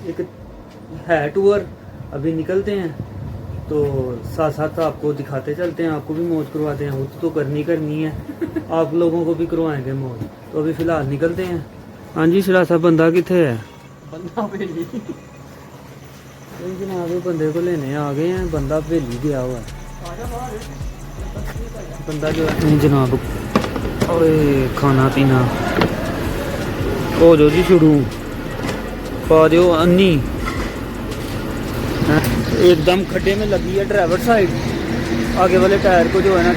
एक है टूर, अभी निकलते हैं तो साथ साथ आपको दिखाते चलते हैं, आपको भी मौज करवाते हैं। वो तो करनी है आप लोगों को भी करवाएंगे मौज। तो अभी फ़िलहाल निकलते हैं। हाँ जी शरा साहब, बंदा कितने है? बंदा बेली जनाब बंदे को लेने आ गए हैं, बंदा भेली गया हुआ है। बंदा जो है जनाब, ओए खाना पीना हो जो जी शुरू, पा दो अन्नी एकदम खड्डे में लगी है ड्राइवर साइड। आगे वाले टायर को जो है ना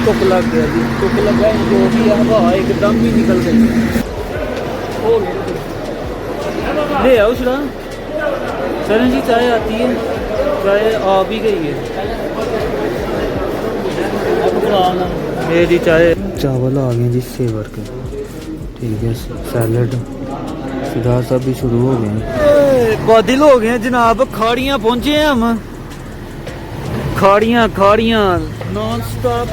टुक लग गया जी, टुक लगा है जो भी है, हवा एकदम भी निकल गई। हो गया ले आओ शरा। चलें जी, चाय आती है, चाय आ भी गई है। ये जी चाय, चावल आ गए जी सेवर के, ठीक है, सैलड, सिगार सब भी शुरू हो गए हैं। बादल हो गए हैं जनाब, खाड़ियाँ पहुँचे हैं हम, खाड़ियाँ non stop.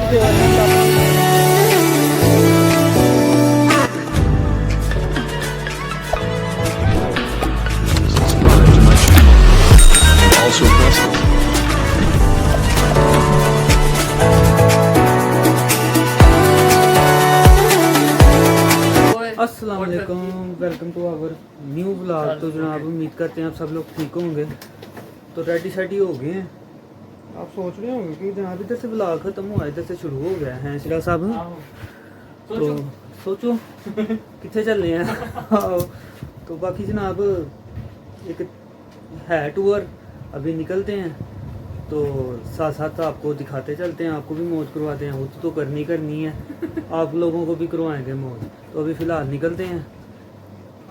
Also press it. अस्सलाम वालेकुम, welcome to our new vlog. तो जनाब उम्मीद करते हैं आप सब लोग ठीक होंगे। तो रेडी शेडी हो गए हैं। आप सोच रहे होंगे कि जनाब इधर से व्लॉग खत्म हुआ, इधर से शुरू हो गया है शिरा साहब। तो सोचो कितने चल रहे हैं। तो बाकी जनाब एक है टूर, अभी निकलते हैं तो साथ साथ आपको दिखाते चलते हैं, आपको भी मौज करवाते हैं। वो तो करनी है आप लोगों को भी करवाएंगे मौज। तो अभी फ़िलहाल निकलते हैं,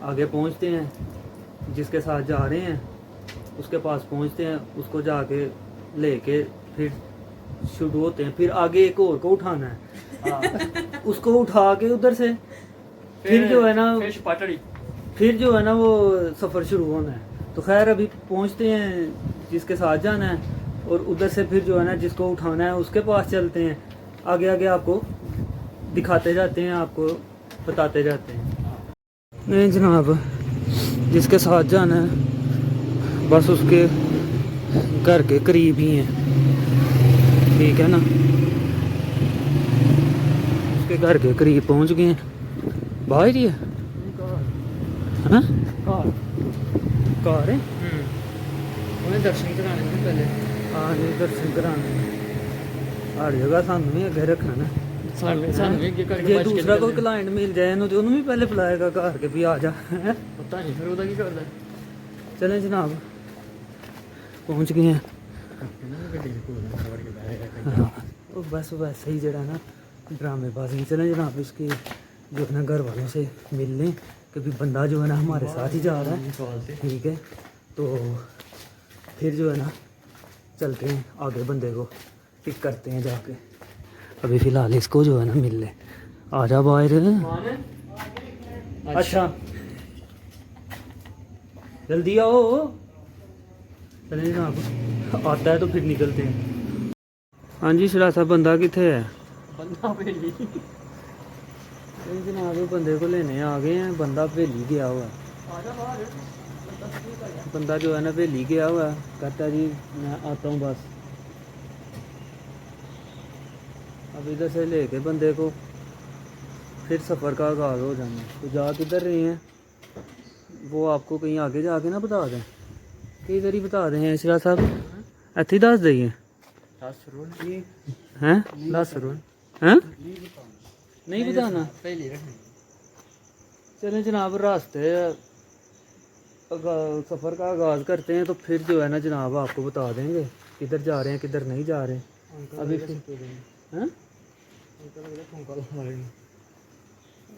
आगे पहुंचते हैं, जिसके साथ जा रहे हैं उसके पास पहुंचते हैं, उसको जाके लेके फिर शुरू होते हैं। फिर आगे एक और को उठाना है, उसको उठा के उधर से फिर जो है ना फिर जो है ना वो सफ़र शुरू होना है। तो खैर अभी पहुंचते हैं जिसके साथ जाना है, और उधर से फिर जो है ना जिसको उठाना है उसके पास चलते हैं। आगे आगे आपको दिखाते जाते हैं, आपको बताते जाते हैं। नहीं जनाब, जिसके साथ जाना है बस उसके घर के करीब ही हैं, ठीक है ना, उसके घर के करीब पहुंच गए हैं। बाहर ही है हाँ? कार है, उन्हें दर्शन कराने से पहले हाँ जी, दर्शन कराने हर जगह सानू भी अगे रखना ना। जे दूसरा कोई क्लाइंट मिल जाए तो उन्होंने भी पहले बुलाएगा घर के भी आ जा। पता नहीं फिर ਉਹਦਾ ਕੀ ਕਰਦਾ। चलें जनाब, पहुंच गए हैं। हाँ, वो बस वैसे ही जरा ना ड्रामेबाजी। चलें जनाब, इसके जो है ना घर वालों से मिल लें कि भी बंदा जो है ना हमारे साथ ही जा रहा है, ठीक है। तो फिर जो है ना चलते हैं आगे, बंदे को पिक करते हैं जाके। अभी फ़िलहाल इसको जो है ना मिल ले, आ जा बाहर। अच्छा जल्दी आओ। चलें जनाब, आता है तो फिर निकलते हैं। हाँ जी शरा साहब, बंदा कितने है? बंदा बेली जनाब बंदे को लेने आ गए हैं, बंदा भेली गया हुआ है। बंदा जो है ना भेली गया हुआ है, कहता जी मैं आता हूँ बस। अब इधर से लेके बंदे को फिर सफ़र का आगाज़ हो जाना। तो जा किधर रहे हैं वो आपको कहीं आगे जाके ना बता दें, कि इधर ही बता दें हैं शरा साहब, इतने दस देंगे हैं 10 हैं, नहीं बताना। पहले रखनी। चलें जनाब, रास्ते सफ़र का आगाज़ करते हैं, तो फिर जो है ना जनाब आपको बता देंगे किधर जा रहे हैं किधर नहीं जा रहे। अभी हैं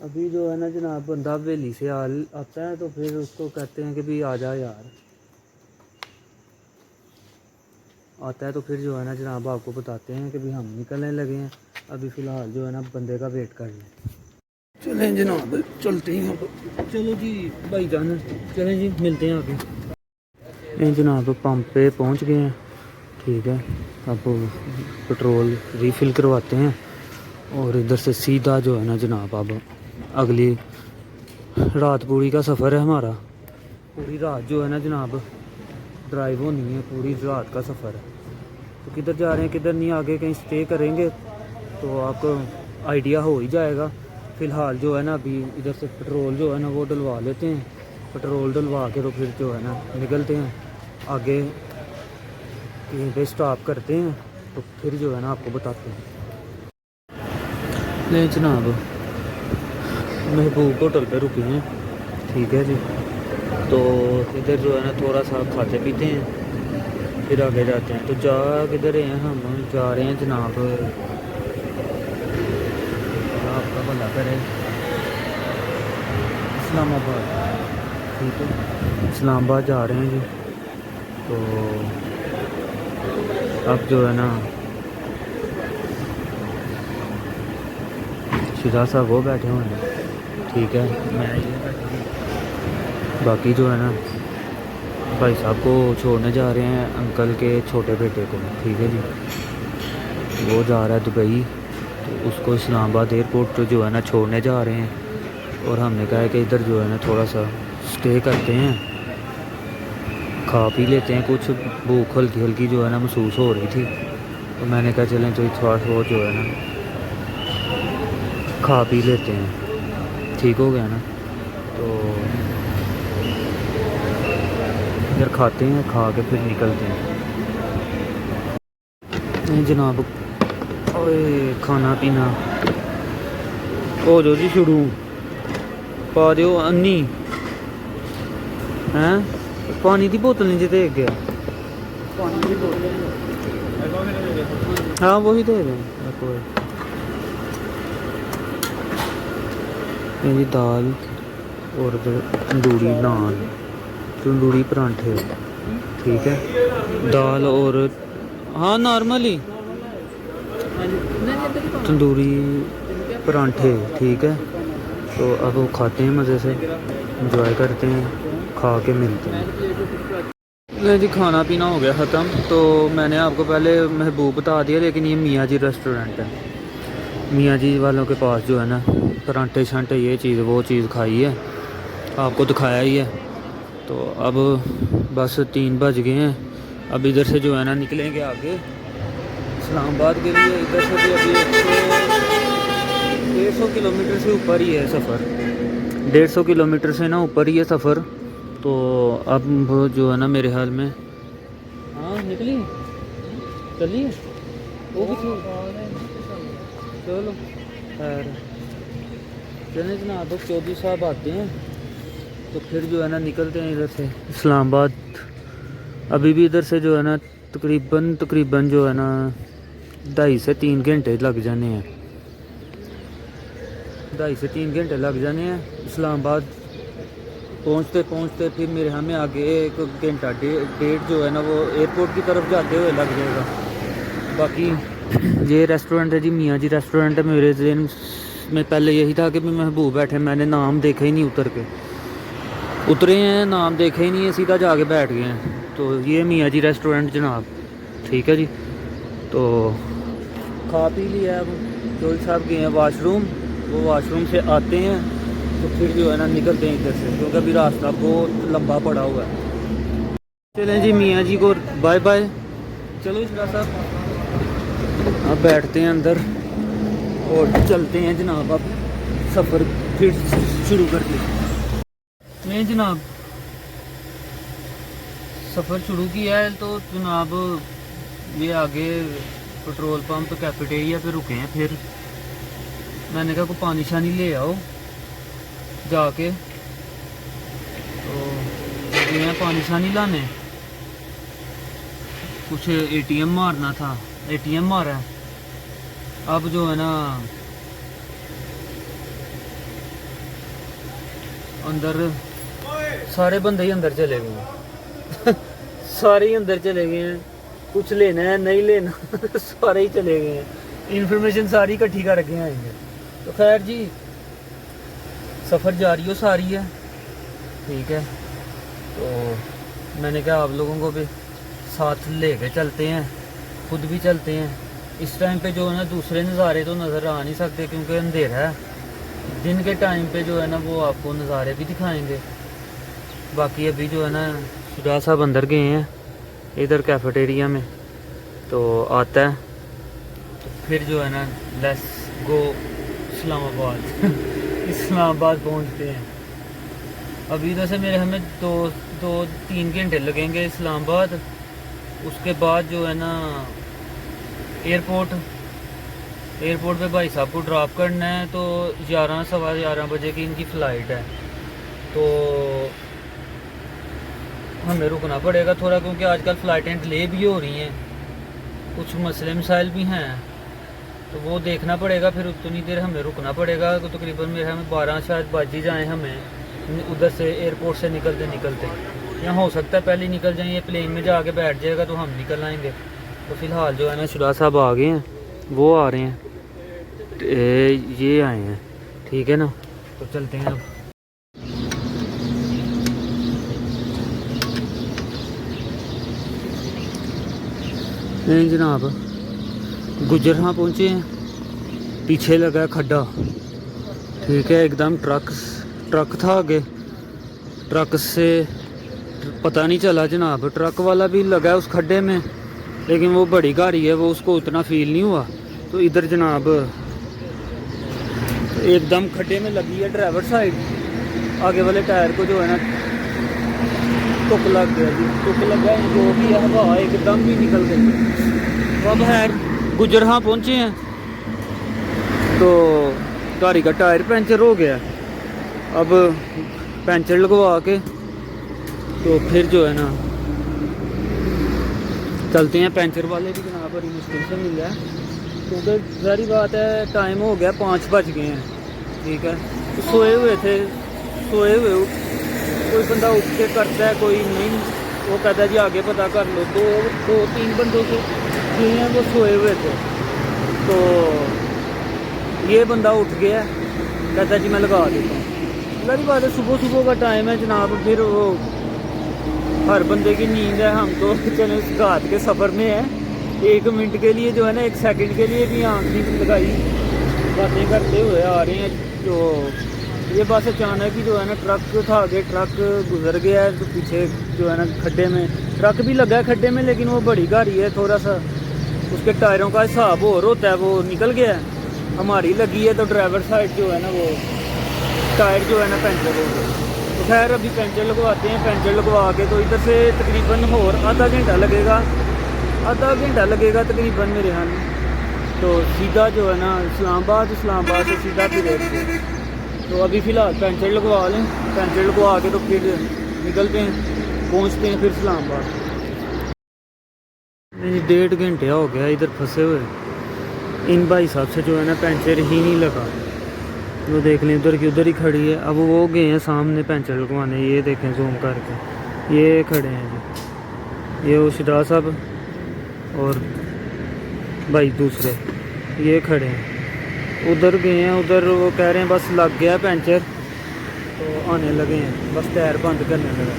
अभी जो है ना जनाब बंदा हवेली से आता है, तो फिर उसको कहते हैं कि भी आ जा यार, आता है तो फिर जो है ना जनाब आपको बताते हैं कि भी हम निकलने लगे हैं। अभी फ़िलहाल जो है ना बंदे का वेट कर लें। चलें जनाब, चलते हैं अब। चलो जी भाई जान, चलें जी, मिलते हैं आगे। जनाब पंप पे पहुंच गए हैं, ठीक है। अब पेट्रोल रीफ़िल करवाते हैं, और इधर से सीधा जो है ना जनाब अब अगली रातपुरी का सफ़र है हमारा, पूरी रात जो है ना जनाब ड्राइव होनी है, पूरी रात का सफ़र है। तो किधर जा रहे हैं किधर नहीं, आगे कहीं स्टे करेंगे तो आपको आइडिया हो ही जाएगा। फ़िलहाल जो है ना अभी इधर से पेट्रोल जो है ना वो डलवा लेते हैं, पेट्रोल डलवा के तो फिर जो है ना निकलते हैं आगे, कहीं पे स्टॉप करते हैं तो फिर जो है ना आपको बताते हैं। नहीं जनाब महबूब होटल पे रुके हैं, ठीक है जी। तो इधर जो है ना थोड़ा सा खाते पीते हैं फिर आगे जाते हैं। तो जा किधर हैं, हम जा रहे हैं जनाब, आपका भला करे, इस्लामाबाद, ठीक है इस्लामाबाद जा रहे हैं जी। तो अब जो है ना शिदा साहब वो बैठे हुए हैं, ठीक है मैं ये बैठा हूँ। बाकी जो है ना भाई साहब को छोड़ने जा रहे हैं अंकल के छोटे बेटे को, ठीक है जी। वो जा रहा है दुबई, तो उसको इस्लामाबाद एयरपोर्ट पर जो है ना छोड़ने जा रहे हैं। और हमने कहा है कि इधर जो है ना थोड़ा सा स्टे करते हैं, खा पी लेते हैं, कुछ भूख हल्की हल्की जो है ना महसूस हो रही थी। तो मैंने कहा चलें तो थोड़ा वो जो है ना खा पी लेते हैं, ठीक हो गया ना। तो इधर खाते हैं, खा के फिर निकलते हैं। नहीं जनाब ओए खाना पीना हो जो जी शुरू, पा दो अन्नी हैं, पानी की बोतल नहीं दे गया, हाँ वही दे दें कोई। ये जी दाल और तंदूरी नान, तंदूरी परांठे, ठीक है दाल और हाँ नॉर्मली तंदूरी परांठे, ठीक है। तो अब वो खाते हैं मज़े से, इंजॉय करते हैं, खा के मिलते हैं। नहीं जी खाना पीना हो गया ख़त्म। तो मैंने आपको पहले महबूब बता दिया, लेकिन ये मियाँ जी रेस्टोरेंट है। मियाँ जी वालों के पास जो है ना परांठे शांठे ये चीज़ वो चीज़ खाई है, आपको दिखाया ही है। तो अब बस 3 बज गए हैं, अब इधर से जो है ना निकलेंगे आगे इस्लामाबाद के लिए। इधर से भी अभी 150 किलोमीटर से ऊपर ही है सफ़र, 150 किलोमीटर से ना ऊपर ही है सफ़र। तो अब जो है ना मेरे हाल में हाँ निकली चलिए वो भी चलो खैर चले जनाब। 24 साहब आते हैं तो फिर जो है ना निकलते हैं इधर से इस्लामाबाद। अभी भी इधर से जो है ना तकरीबन जो है ना 2.5 से 3 घंटे लग जाने हैं, 2.5 से 3 घंटे लग जाने हैं इस्लामाबाद पहुंचते पहुंचते। फिर मेरे यहाँ में आगे 1 घंटा डेढ़ जो है ना वो एयरपोर्ट की तरफ जाते हुए लग जाएगा। बाकी ये रेस्टोरेंट है जी मियाँ जी रेस्टोरेंट है। मेरे जहन में पहले यही था कि महबूब बैठे, मैंने नाम देखा ही नहीं, उतरे हैं नाम देखा ही नहीं है, सीधा जाके बैठ गए हैं। तो ये मियाँ जी रेस्टोरेंट जनाब, ठीक है जी। तो खा पी लिया, अब चौधरी साहब गए हैं वाशरूम, वो वाशरूम से आते हैं तो फिर जो है ना निकलते हैं इधर से, क्योंकि अभी रास्ता बहुत लंबा पड़ा हुआ है। चलें जी मियाँ जी को बाय बाय। चलो इसका साहब अब बैठते हैं अंदर और चलते हैं जनाब, अब सफ़र फिर शुरू करते हैं। नहीं जनाब सफ़र शुरू किया है तो जनाब ये आगे पेट्रोल पंप कैफेटेरिया पे रुके हैं। फिर मैंने कहा कोई पानी शानी ले आओ जाके, तो गए पानी शानी लाने, कुछ एटीएम मारना था, एटीएम मारा है। अब जो है ना अंदर सारे बंदे ही अंदर चले गए सारे ही अंदर चले गए हैं, कुछ लेना है नहीं लेना सारे ही चले गए हैं, इन्फॉर्मेशन सारी इकट्ठी कर रखे आएंगे। तो खैर जी सफ़र जारी हो सारी है, ठीक है। तो मैंने कहा आप लोगों को भी साथ लेके चलते हैं, खुद भी चलते हैं। इस टाइम पे जो है ना दूसरे नज़ारे तो नज़र आ नहीं सकते क्योंकि अंधेरा है। दिन के टाइम पे जो है ना वो आपको नज़ारे भी दिखाएंगे, बाकी अभी जो है ना शुजा साहब अंदर गए हैं इधर कैफेटेरिया में, तो आता है तो फिर जो है ना लेट्स गो इस्लामाबाद इस्लामाबाद पहुंचते हैं। अभी इधर से मेरे हमें 2-3 घंटे लगेंगे इस्लामाबाद। उसके बाद जो है ना एयरपोर्ट पे भाई साहब को ड्रॉप करना है, तो 11-11:15 बजे की इनकी फ़्लाइट है, तो हमें रुकना पड़ेगा थोड़ा, क्योंकि आजकल फ़्लाइटें डिले भी हो रही हैं, कुछ मसले मसाइल भी हैं, तो वो देखना पड़ेगा। फिर उतनी देर हमें रुकना पड़ेगा, तो तकरीबन मेरे हमें 12 शायद बज ही जाएँ हमें उधर से एयरपोर्ट से निकलते। या हो सकता है पहले निकल जाएँ, ये प्लेन में जाके बैठ जाएगा तो हम निकल आएंगे। तो फ़िलहाल जो है ना शुरा साहब आ गए हैं, वो आ रहे हैं, ये आए हैं, ठीक है ना, तो चलते हैं अब। नहीं जनाब, गुजरहाँ पहुँचे हैं, पीछे लगा है खड्डा, ठीक है, एकदम ट्रक था आगे, ट्रक से पता नहीं चला जनाब, ट्रक वाला भी लगा है उस खड्डे में, लेकिन वो बड़ी गाड़ी है, वो उसको उतना फील नहीं हुआ। तो इधर जनाब एकदम खड्डे में लगी है ड्राइवर साइड, आगे वाले टायर को जो है ना टुक लग गया जी, टुक लगा है, जो भी है हवा एकदम भी निकल गई। तो अब खैर गुजरहाँ पहुँचे हैं, तो गाड़ी का टायर पंचर हो गया, अब पंचर लगवा के तो फिर जो है ना चलते हैं। पंचर वाले भी जनाब बड़ी मुश्किल से मिल रहा है, क्योंकि सारी बात है टाइम हो गया, 5 बज गए हैं, ठीक है, तो सोए हुए कोई बंदा उठ के करता है, कोई नहीं, वो कहता है जी आगे पता कर लो। 2-3 बंदों से जो हैं वो सोए हुए थे, तो ये बंदा उठ गया, कहता है जी मैं लगा देता हूँ। सारी बात है सुबह का टाइम है जनाब, फिर वो हर बंदे की नींद है, हम तो चले उस घात के सफ़र में है, 1 मिनट के लिए जो है ना 1 सेकंड के लिए भी आँख नहीं लगाई, बातें करते हुए आ रहे हैं। तो ये बस अचानक ही जो है ना ट्रक था आगे, ट्रक गुजर गया है, तो पीछे जो है ना खड्डे में ट्रक भी लगा है खड्डे में, लेकिन वो बड़ी गाड़ी है, थोड़ा सा उसके टायरों का हिसाब और होता है, वो निकल गया है, हमारी लगी है, तो ड्राइवर साइड जो है ना वो टायर जो है ना पंचर हो गया। तो खैर अभी पंचर लगवाते हैं, पंचर लगवा के तो इधर से तकरीबन और आधा घंटा लगेगा तकरीबन मेरे यहाँ, तो सीधा जो है ना इस्लामाबाद से सीधा फिर एयरपोर्ट। तो अभी फ़िलहाल पंचर लगवा लें, पंचर लगवा के तो फिर निकलते हैं, पहुँचते हैं फिर इस्लामाबाद। 1.5 घंटे हो गया इधर फंसे हुए, इन भाई साहब से जो है ना पंचर ही नहीं लगा, वो देख लें उधर की उधर ही खड़ी है। अब वो गए हैं सामने पंचर लगवाने, ये देखें जूम करके, ये खड़े हैं जी, ये वो शुजा साहब और भाई दूसरे ये खड़े हैं, उधर गए हैं, उधर वो कह रहे हैं बस लग गया पंचर, तो आने लगे हैं, बस टायर बंद करने लगे।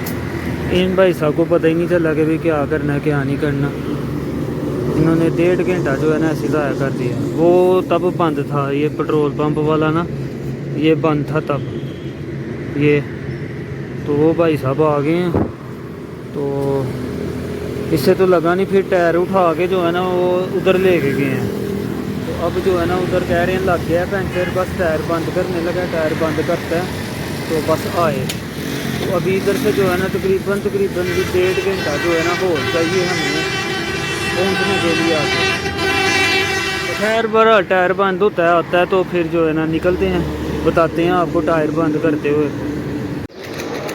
इन भाई साहब को पता ही नहीं चला कि भाई क्या करना है क्या नहीं करना, इन्होंने 1.5 घंटा जो है ना ऐसे ज़ाया कर दिया। वो तब बंद था, ये पेट्रोल पंप वाला ना, ये बंद था तब ये, तो वो भाई साहब आ गए हैं, तो इससे तो लगा नहीं, फिर टायर उठा के जो है ना वो उधर ले के गए हैं। तो अब जो है ना उधर कह रहे हैं लग गया पंचर, बस टायर बंद करने लगा, टायर बंद करता है तो बस आए। तो अभी इधर से जो है ना तकरीबन 1.5 घंटा जो है ना हो चाहिए हमें पहुंचने के लिए आगे। तो खैर बड़ा टायर बंद आता है तो फिर जो है ना निकलते हैं, बताते हैं आपको टायर बंद करते हुए।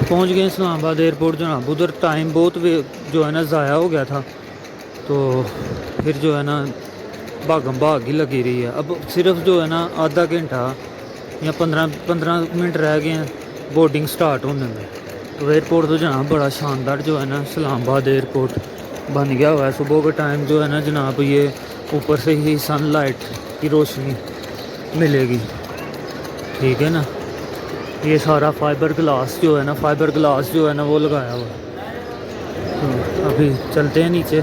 पहुंच गए इस्लामाबाद एयरपोर्ट जनाब, उधर टाइम बहुत जो है ना ज़ाया हो गया था, तो फिर जो है ना भागम भाग ही लगी रही है। अब सिर्फ जो है ना आधा घंटा या 15 मिनट रह गए हैं बोर्डिंग स्टार्ट होने में। तो एयरपोर्ट तो जनाब बड़ा शानदार जो है ना इस्लामाबाद एयरपोर्ट बन गया हुआ है। सुबह के टाइम जो है ना जनाब ये ऊपर से ही सनलाइट की रोशनी मिलेगी, ठीक है ना। ये सारा फाइबर ग्लास जो है ना वो लगाया हुआ है। तो अभी चलते हैं नीचे। ये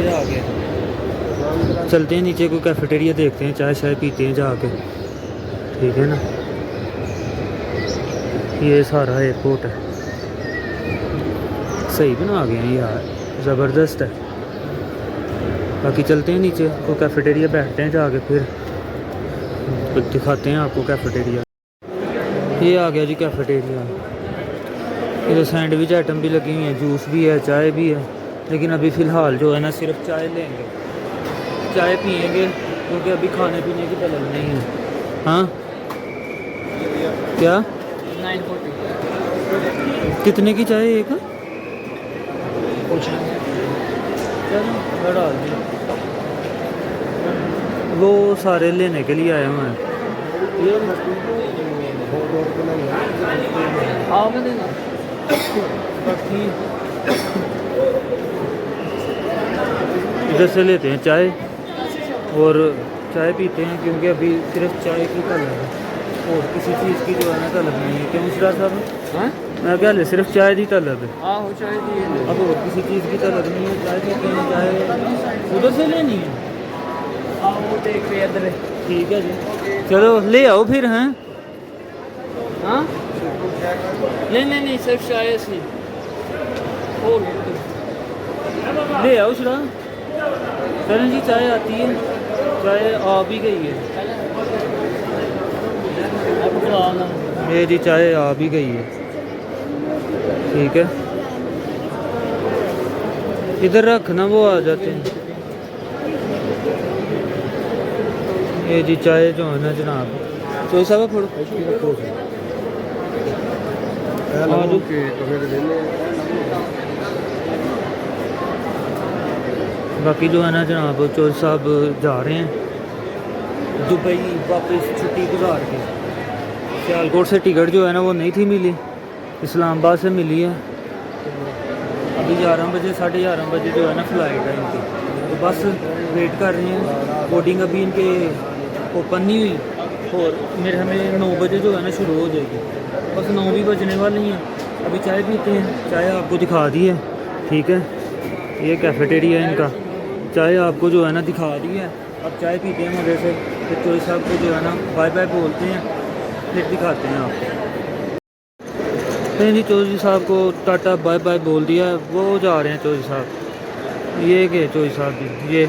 आ गया, चलते हैं नीचे, कोई कैफेटेरिया देखते हैं, चाय शाय पीते हैं जाके। ठीक है ना। ये सारा एयरपोर्ट है, सही बना गए हैं यार, ज़बरदस्त है। बाकी चलते हैं नीचे को कैफेटेरिया, बैठते हैं जाके, फिर दिखाते हैं आपको कैफेटेरिया। ये आ गया जी कैफेटेरिया। इधर सैंडविच आइटम भी लगी हुई हैं, जूस भी है, चाय भी है। लेकिन अभी फ़िलहाल जो है ना सिर्फ चाय लेंगे, चाय पियेंगे, क्योंकि अभी खाने पीने की तलब नहीं है। हाँ क्या 940 कितने की चाय एक? पूछना चलो बढ़ा दी। वो सारे लेने के लिए आए हुए हैं। हाँ मैं देना बाकी इधर से लेते हैं चाय और चाय पीते हैं, क्योंकि अभी सिर्फ चाय की तलब है और किसी चीज़ की जो है ना तलब नहीं है। क्यों मुशरा साहब? हाँ मैं क्या ले, सिर्फ चाय की तलब है, हाँ हो चाहिए अब और किसी चीज़ की तलब नहीं है। चाय पीते हैं, चाय उधर से लेनी है। हाँ वो देख रहे इधर ठीक है जी, चलो ले आओ फिर। हैं हाँ नहीं सिर्फ चाय सी हो ले आओ शुरा। चलें जी, चाय आती है, चाय आ भी गई है। ये जी चाय आ भी गई है, ठीक है। इधर रखना, वो आ जाते हैं। ये जी चाय जो है ना जनाब, तो सब फोड़ो बाकी जो है ना जनाब, चौधरी साहब जा रहे हैं दुबई वापस छुट्टी गुजार के। सियालकोट से टिकट जो है ना वो नहीं थी मिली, इस्लामाबाद से मिली है। अभी 11 बजे 11:30 बजे जो है ना फ्लाइट है इनकी, तो बस वेट कर रहे हैं। बोर्डिंग अभी इनके ओपन नहीं हुई और मेरे हमें 9 बजे जो है ना शुरू हो जाएगी, बस 9 भी बजने वाली हैं। अभी चाय पीते हैं, चाय आपको दिखा दी है, ठीक है। ये कैफेटेरिया है इनका, चाय आपको जो है ना दिखा दी है। अब चाय पीते हैं मज़े से, फिर चौधरी साहब को जो है ना बाय बाय बोलते हैं, फिर दिखाते हैं आपको। नहीं जी, चौधरी साहब को टाटा बाय बाय बोल दिया, वो जा रहे हैं चौधरी साहब। ये के चौधरी साहब जी, ये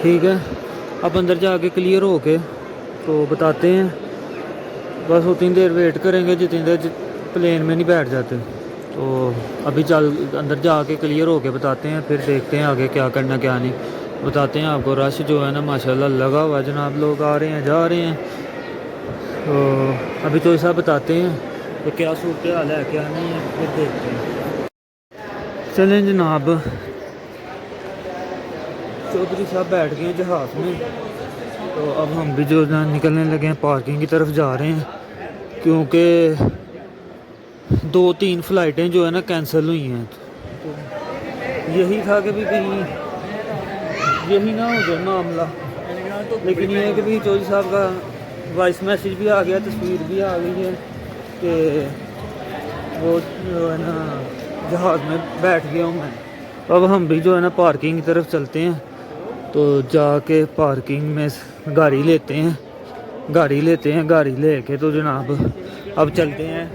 ठीक है। अब अंदर जाके क्लियर हो के तो बताते हैं, बस उतनी देर वेट करेंगे जितनी देर प्लेन में नहीं बैठ जाते। तो अभी अंदर जाके क्लियर हो के बताते हैं, फिर देखते हैं आगे क्या करना क्या नहीं, बताते हैं आपको। रश जो है ना माशाल्लाह लगा हुआ जनाब, लोग आ रहे हैं जा रहे हैं। तो अभी तो ऐसा बताते हैं तो क्या सूरत हाल है क्या नहीं है, फिर देखते हैं। चलें जनाब, चौधरी साहब बैठ गए जहाज़ में, तो अब हम भी जो ना निकलने लगे हैं, पार्किंग की तरफ जा रहे हैं, क्योंकि 2-3 फ़्लाइटें जो है ना कैंसिल हुई हैं। तो यही था कि भी कहीं यही ना हो जाए मामला। लेकिन ये है कि भी चौधरी साहब का वॉइस मैसेज भी आ गया, तस्वीर भी आ गई है कि वो जो है ना जहाज़ में बैठ गया हूँ मैं। अब हम भी जो है ना पार्किंग की तरफ चलते हैं, तो जाके पार्किंग में गाड़ी लेते हैं, गाड़ी लेके तो जनाब अब चलते हैं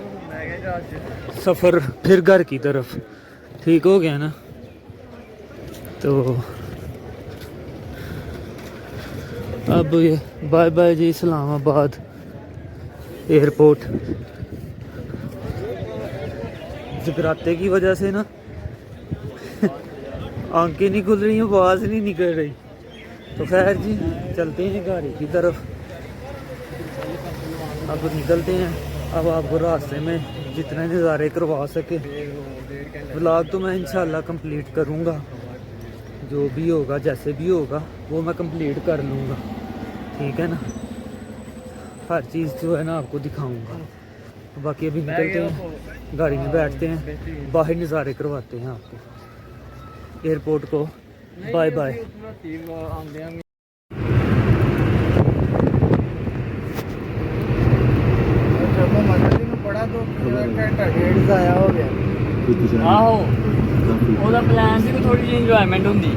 सफ़र फिर घर की तरफ। ठीक हो गया ना। तो अब ये बाय बाय जी इस्लामाबाद एयरपोर्ट। जगराते की वजह से ना आंखें नहीं खुल रही, आवाज़ नहीं निकल रही। तो खैर जी चलते हैं गाड़ी की तरफ, अब निकलते हैं। अब आपको रास्ते में जितने नज़ारे करवा सके व्लॉग तो मैं इंशाल्लाह कंप्लीट करूँगा, जो भी होगा जैसे भी होगा वो मैं कंप्लीट कर लूँगा, ठीक है ना। हर चीज़ जो है ना आपको दिखाऊँगा। बाकी अभी निकलते हैं, गाड़ी में बैठते हैं, बाहर नज़ारे करवाते हैं आपको एयरपोर्ट को। Bye bye. ਆਹੋ ਉਹਦਾ ਪਲਾਨ ਸੀ ਕਿ ਥੋੜੀ ਜਿਹੀ ਇੰਜੋਇਮੈਂਟ ਹੁੰਦੀ।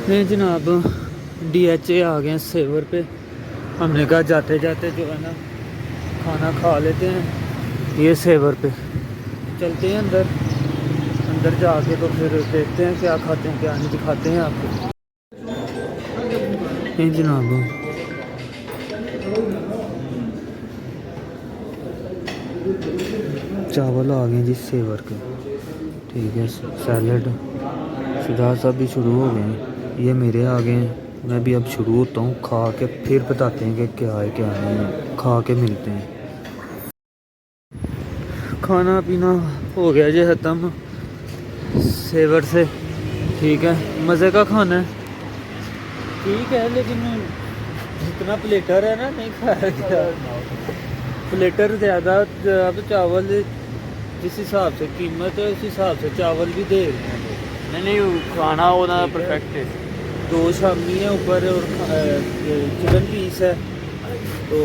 नहीं जनाब, DHA आ गए हैं सेवर पे। हमने कहा जाते जाते जो है ना खाना खा लेते हैं ये सेवर पे। चलते हैं अंदर, अंदर जाके तो फिर देखते हैं क्या खाते हैं क्या नहीं, दिखाते हैं आपको। नहीं जनाब, चावल आ गए जी सेवर के, ठीक है। सैलड, शुजात साहब भी शुरू हो गए हैं, ये मेरे आ गए हैं। मैं भी अब शुरू होता हूँ, खा के फिर बताते हैं कि क्या है क्या नहीं है, खा के मिलते हैं। खाना पीना हो गया जी ख़त्म सेवर से, ठीक है। मज़े का खाना है, ठीक है, लेकिन जितना प्लेटर है ना नहीं खाया गया। प्लेटर ज़्यादा, अब चावल जिस हिसाब से कीमत है उस हिसाब से चावल भी दे रहे हैं। नहीं खाना होना परफेक्ट है। 2 शामी है ऊपर और चिकन पीस है, तो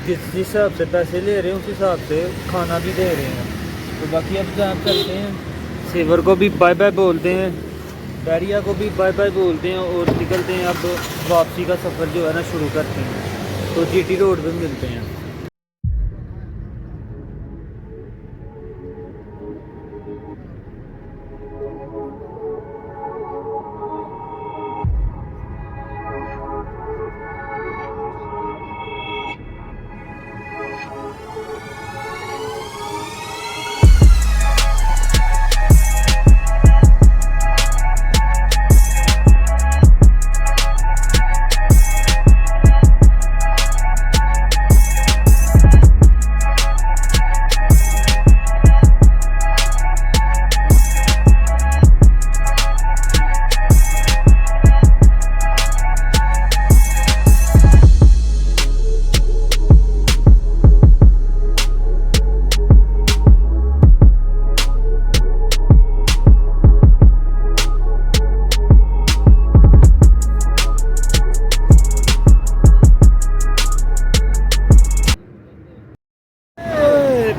जिस हिसाब से पैसे ले रहे हैं उस हिसाब से खाना भी दे रहे हैं। तो बाकी अब जहाँ चलते हैं, सेवर को भी बाय बाय बोलते हैं, बैरिया को भी बाय बाय बोलते हैं और निकलते हैं। अब वापसी का सफ़र जो है ना शुरू करते हैं, तो GT रोड पे मिलते हैं।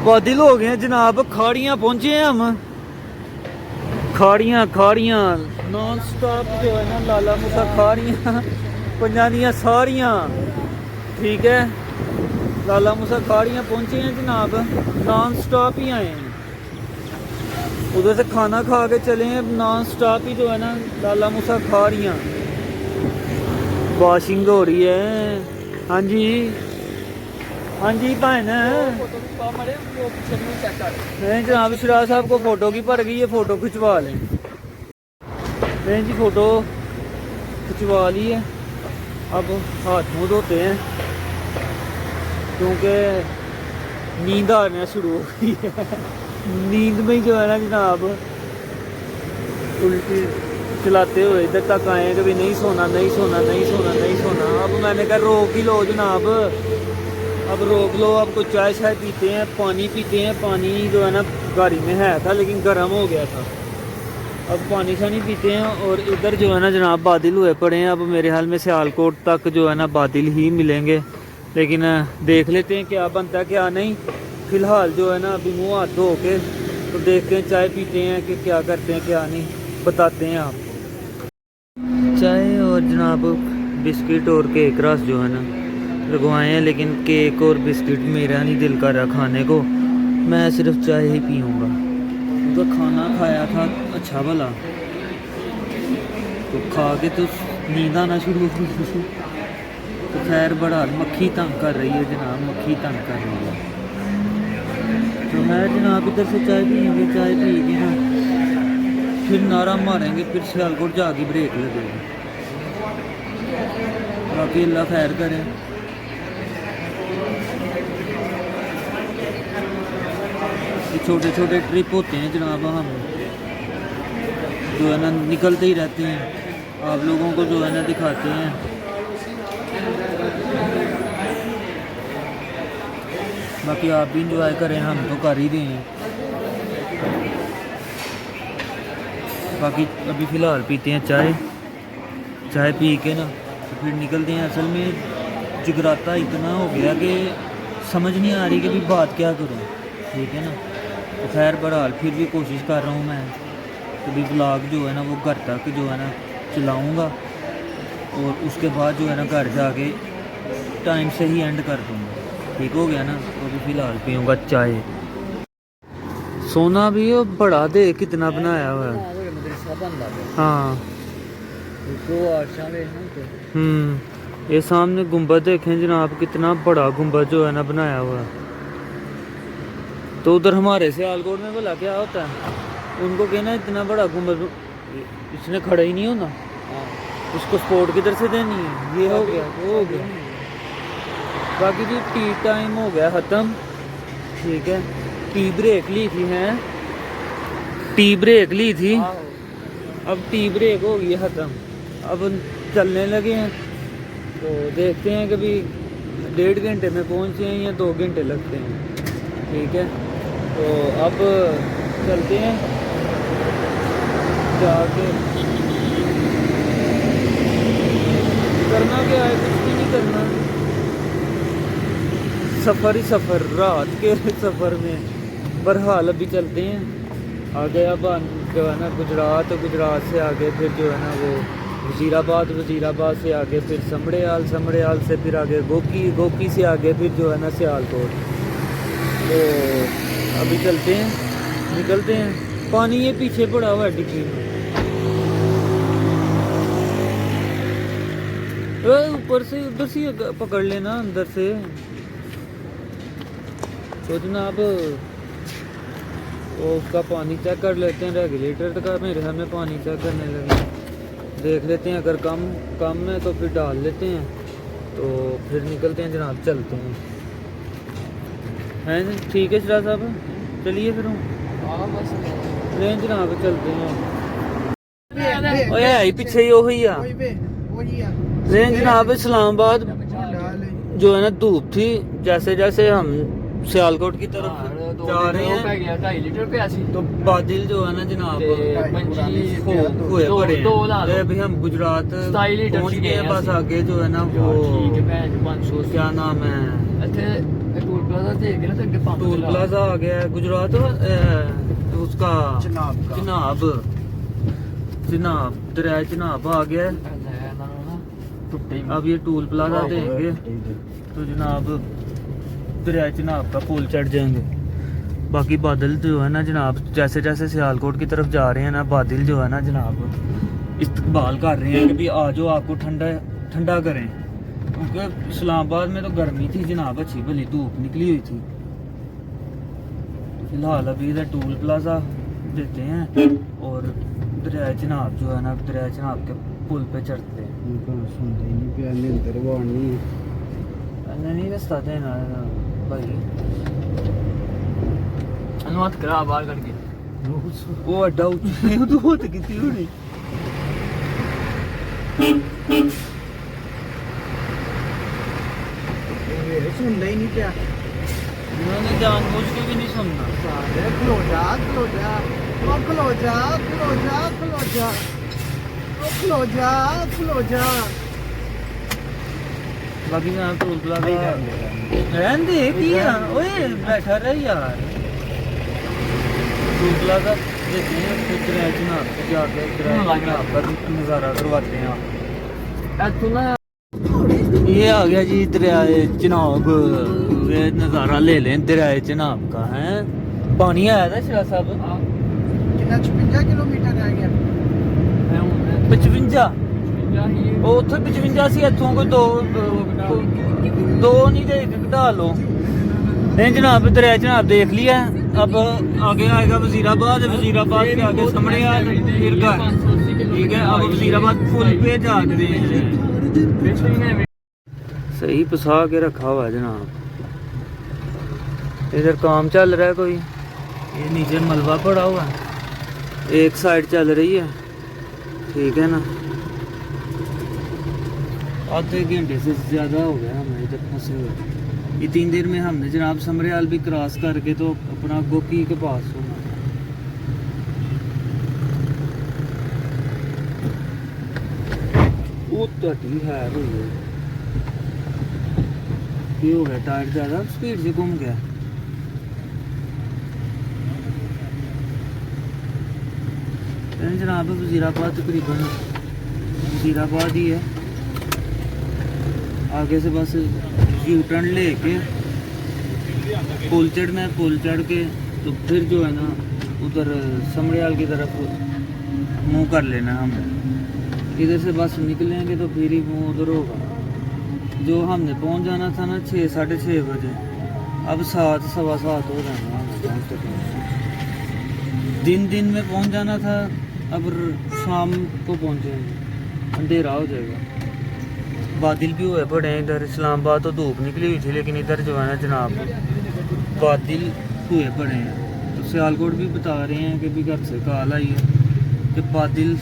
बादिल हो गए हैं जनाब, खाड़ियाँ पहुँचे हैं हम। खाड़ियाँ नॉन स्टॉप जो है ना, लाला मूसा खाड़ियाँ पंजां दियां सारियाँ, ठीक है। लाला मूसा खाड़ियाँ पहुँचे हैं जनाब, नॉन स्टॉप ही आए हैं। उधर से खाना खा के चले हैं, नॉन स्टॉप ही जो है ना लाला मूसा खाड़ियाँ। वॉशिंग हो रही है। हाँ जी हाँ जी भैन, नहीं जनाब शुरा साहब को फ़ोटो की पड़ गई है, फ़ोटो खिंचवा लें। नहीं जी फ़ोटो खिंचवा ली है, अब हाथ मुँह धोते हैं क्योंकि नींद आना शुरू हो गई है। नींद में ही जो है ना जनाब उल्टी चलाते हुए इधर तक आए कि भी नहीं सोना नहीं सोना नहीं सोना नहीं सोना। अब मैंने कहा रोक ही लो जनाब, अब रोक लो। अब कुछ चाय शाय पीते हैं, पानी पीते हैं। पानी जो है ना गाड़ी में है था लेकिन गर्म हो गया था, अब पानी शानी पीते हैं। और इधर जो है ना जनाब बादल हुए पड़े हैं। अब मेरे हाल में सियालकोट तक जो है ना बादल ही मिलेंगे, लेकिन देख लेते हैं क्या बनता है क्या नहीं। फ़िलहाल जो है ना अभी मुँह हाथ धो के तो देखते हैं, चाय पीते हैं कि क्या करते हैं क्या नहीं, बताते हैं आपको। चाय और जनाब बिस्किट और केक रस जो है ना लगवाए हैं, लेकिन केक और बिस्किट मेरा नहीं दिल कर रहा खाने को, मैं सिर्फ चाय ही पीऊँगा। उनका खाना खाया था अच्छा भला, तो खा के तो नींद आना शुरू हो गई। तो खैर बड़ा मक्खी तंग कर रही है जनाब, मक्खी तंग कर रही है। तो है जनाब इधर से चाय पियेंगे, चाय पी के ना फिर नारा मारेंगे, फिर सियालकोट जाके ब्रेक लगेगी। बाकी अल्लाह खैर करे। ये छोटे छोटे ट्रिप होते हैं जनाब, हम जो है ना निकलते ही रहते हैं, आप लोगों को जो है ना दिखाते हैं। बाकी आप भी इंजॉय करें, हम तो कर ही रहे हैं। बाकी अभी फ़िलहाल पीते हैं चाय, चाय पी के ना तो फिर निकलते हैं। असल में जगराता इतना हो गया कि समझ नहीं आ रही कि भी बात क्या करूं, ठीक है ना। तो खैर बहरहाल फिर भी कोशिश कर रहा हूं मैं तो भी ब्लॉग जो है ना वो घर तक जो है ना चलाऊंगा, और उसके बाद जो है ना घर जाके टाइम से ही एंड कर दूंगा, ठीक हो गया ना। तो अभी फ़िलहाल पीऊँगा चाय। सोना भी वो बड़ा दे कितना बनाया हुआ है। हाँ ये सामने गुंबद देखें जनाब, कितना बड़ा गुंबद जो है ना बनाया हुआ है। तो उधर हमारे सियालकोट में भला क्या होता है, उनको कहना इतना बड़ा गुंबद इसने खड़ा ही नहीं होना, उसको सपोर्ट किधर से देनी है। ये हो गया, वो हो गया। बाकी जी टी टाइम हो गया ख़त्म, ठीक है। टी ब्रेक ली थी, हैं टी ब्रेक ली थी, अब टी ब्रेक हो गई ख़त्म, अब चलने लगे हैं। तो देखते हैं कभी 1.5 घंटे में पहुँचे हैं या 2 घंटे लगते हैं, ठीक है। तो अब चलते हैं जाके। करना क्या है, कुछ भी नहीं करना, सफ़र ही सफ़र, रात के सफ़र में। बहरहाल अभी चलते हैं आगे। अब जो है ना गुजरात, गुजरात से आगे फिर जो है ना वो वज़ीराबाद, वज़ीराबाद से आगे फिर समड़ेयाल, समड़ेयाल से फिर आगे गोकी, गोकी से आगे फिर जो है ना सियालकोट। तो अभी चलते हैं, निकलते हैं। पानी ये पीछे पड़ा हुआ है डिग्गी में, ऊपर से उधर से पकड़ लेना अंदर से। तो जनाब वो उसका पानी चेक कर लेते हैं, रेगुलेटर का मेरे हमें पानी चेक करने लगे, देख लेते हैं। अगर कम है तो फिर डाल लेते हैं, तो फिर निकलते हैं जनाब, चलते हैं। हैं ठीक है शरा साहब, चलिए फिर नहीं जनाब चलते हैं। ओए पीछे ही वही आ नहीं जनाब। इस्लामाबाद जो है ना धूप थी, जैसे जैसे हम सियालकोट की तरफ जा रहे हैं 2.5 लीटर पे ऐसी तो बादल जो है ना जनाब हुए पड़े हैं। अभी हम गुजरात पहुंच गए हैं, बस आगे जो है ना वो क्या नाम है, टोल प्लाजा आ गया है गुजरात, उसका चिनाब दरिया चिनाब आ गया है। अब ये टोल प्लाजा देंगे तो जनाब दरिया चिनाब का पुल चढ़ जाएंगे। बाकी बादल जो है ना जनाब, जैसे जैसे सियालकोट की तरफ जा रहे हैं ना, बादल जो है ना जनाब इस्तकबाल कर रहे हैं कि भी आ जाओ, आपको ठंडा ठंडा करें। क्योंकि इस्लामाबाद में तो गर्मी थी जनाब, अच्छी भली धूप निकली हुई थी। फिलहाल अभी इधर टोल प्लाजा देते हैं और दरिया चिनाब जो है ना, दरिया चिनाब के पुल पे चढ़ते हैं। नहीं रास्ता देना भाई, अनुमत करा बाहर करके वो अड्डा तो होती कितनी होनी। सुनना ही नहीं क्या, उन्होंने जानबूझ के भी नहीं सुनना। खलो जा खलो जा खलो जा खलो जा खलो जा खलो जा खलो जा। बाकी यहाँ टोल प्लाजा रहन दे किया, ओए बैठा रहे यार। टोल प्लाजा देते हैं, फिर दरिया चिनाब पे जाके दरिया चिनाब का नज़ारा करवाते हैं। ये आ गया जी दरिया चिनाब, वे नज़ारा ले लें दरिया चिनाब का। है पानी आया था शरा साहब, कितना 56 किलोमीटर रह गया। 55 ਉਹ ਉੱਥੇ 55 ਸੀ, ਇੱਥੋਂ ਕੋਈ दो नहीं थे, एक घटा लो। नहीं जनाब, इधर है जनाब, देख लिया। अब आगे आएगा वजीराबाद, वजीराबाद के आगे समड़ियाल, फिर घर, ठीक है। अब वजीराबाद फुल पे जाते हैं। सही फंसा के रखा हुआ है जनाब। इधर काम चल रहा है कोई, ये नीचे मलबा पड़ा हुआ है, एक साइड चल रही है, ठीक है ना। आधे घंटे से ज़्यादा हो गया हमें इधर फंसे हुए। इतनी देर में हमने जनाब समरियाल भी क्रॉस करके तो अपना गोकी के पास होना। वो तो ठीक है भाई, ये हो गया टायर ज़्यादा स्पीड से घूम गया। जनाब वजीराबाद तकरीबन वजीराबाद ही है। आगे से बस यू टर्न लेके पुल चढ़ना है, पुल चढ़ के तो फिर जो है ना उधर समड़ियाल की तरफ मुंह कर लेना है हमें। इधर से बस निकलेंगे तो फिर ही मुँह उधर होगा। जो हमने पहुंच जाना था ना 6 साढ़े 6 बजे, अब 7 सवा 7 हो जाना हमें पहुँचते। दिन में पहुंच जाना था, अब शाम को पहुंचेंगे, अंधेरा हो जाएगा। बादल भी हुए पड़े हैं इधर। इस्लामाबाद तो धूप निकली हुई थी, लेकिन इधर जो है ना जनाब बादल हुए पड़े हैं। तो सियालकोट भी बता रहे हैं कि भी घर से कॉल आई है कि बादल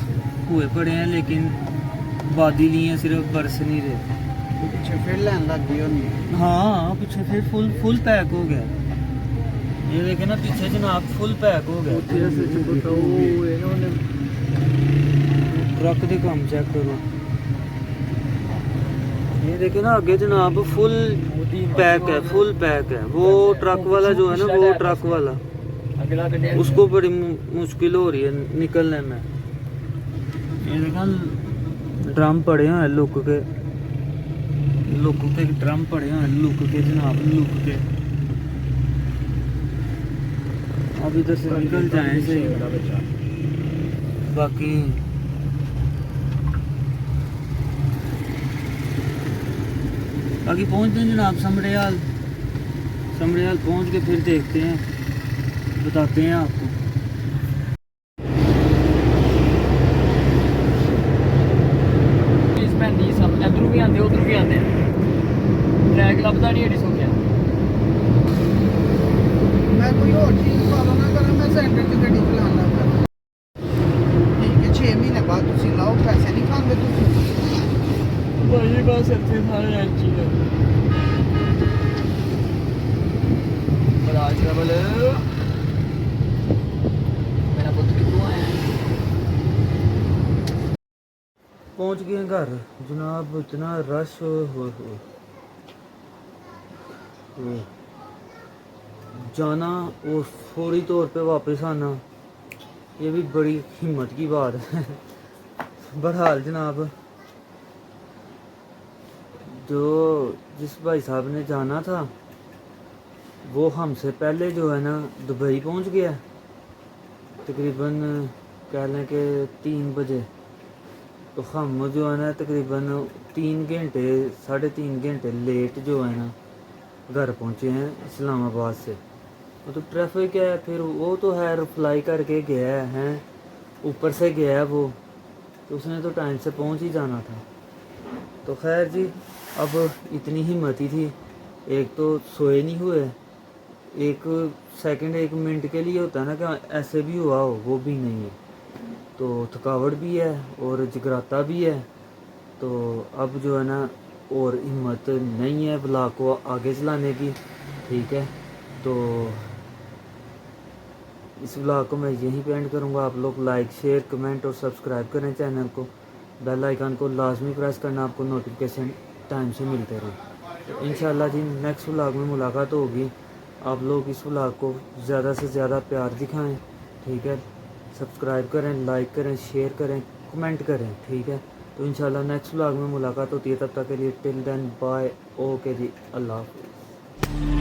हुए पड़े हैं, लेकिन बादल ही हैं, सिर्फ बरस नहीं रहे। पीछे फिर लाइन लग गई होनी। हाँ पीछे फिर फुल पैक हो गया। ये देखे ना पीछे जनाब फुल पैक हो गया। ट्रक के काम चेक करो, ये देखे ना आगे जनाब फुल पैक है, फुल पैक है। वो ट्रक वाला जो है ना, वो ट्रक वाला उसको बड़ी मुश्किल हो रही है निकलने में। ये देखा ड्रम पड़े हैं लुक के ड्रम पड़े हैं लुक के जनाब, लुक के। अब इधर से निकल जाए सही। बाकी पहुंचते हैं जनाब समड़ियाल पहुंच के फिर देखते हैं, बताते हैं आपको। इधर भी आते उधर भी आते ट्रैक लभदा नहीं है सो क्या। मैं कोई और चीज फॉलो ना करा, मैं सेंटर च गड्डी चलाना करा। ठीक है 6 महीने बाद तुसी लाओ, पैसे नहीं खांदे तुसी। भाई बस इतने सारे अच्छी है बराज ट्रैवल। मेरा पुत्र कितना आया पहुंच गए घर जनाब। इतना रश हो जाना और फौरी तौर पे वापस आना, ये भी बड़ी हिम्मत की बात है। बहरहाल जनाब जो जिस भाई साहब ने जाना था वो हमसे पहले जो है ना दुबई पहुंच गया, तकरीबन कह लें कि 3 बजे। तो हम जो है ना तकरीबन 3 घंटे 3.5 घंटे लेट जो है ना घर पहुंचे हैं इस्लामाबाद से। तो ट्रैफिक है, फिर वो तो है फ्लाई करके गया है, ऊपर से गया है वो, तो उसने तो टाइम से पहुंच ही जाना था। तो खैर जी, अब इतनी हिम्मत ही थी। एक तो सोए नहीं हुए, एक सेकंड 1 मिनट के लिए होता है ना कि ऐसे भी हुआ हो, वो भी नहीं है। तो थकावट भी है और जगराता भी है। तो अब जो है ना और हिम्मत नहीं है ब्लॉग को आगे चलाने की, ठीक है। तो इस ब्लॉग को मैं यहीं पे एंड करूँगा। आप लोग लाइक शेयर कमेंट और सब्सक्राइब करें चैनल को, बेल आइकन को लाजमी प्रेस करना, आपको नोटिफिकेशन टाइम से मिलते रहे। तो इंशाल्लाह जी नेक्स्ट व्लॉग में मुलाकात होगी। आप लोग इस व्लॉग को ज़्यादा से ज़्यादा प्यार दिखाएं, ठीक है। सब्सक्राइब करें, लाइक करें, शेयर करें, कमेंट करें, ठीक है। तो इंशाल्लाह नेक्स्ट व्लॉग में मुलाकात होती है। तब तक के लिए टिल देन बाय, ओके जी, अल्लाह हाफ़िज़।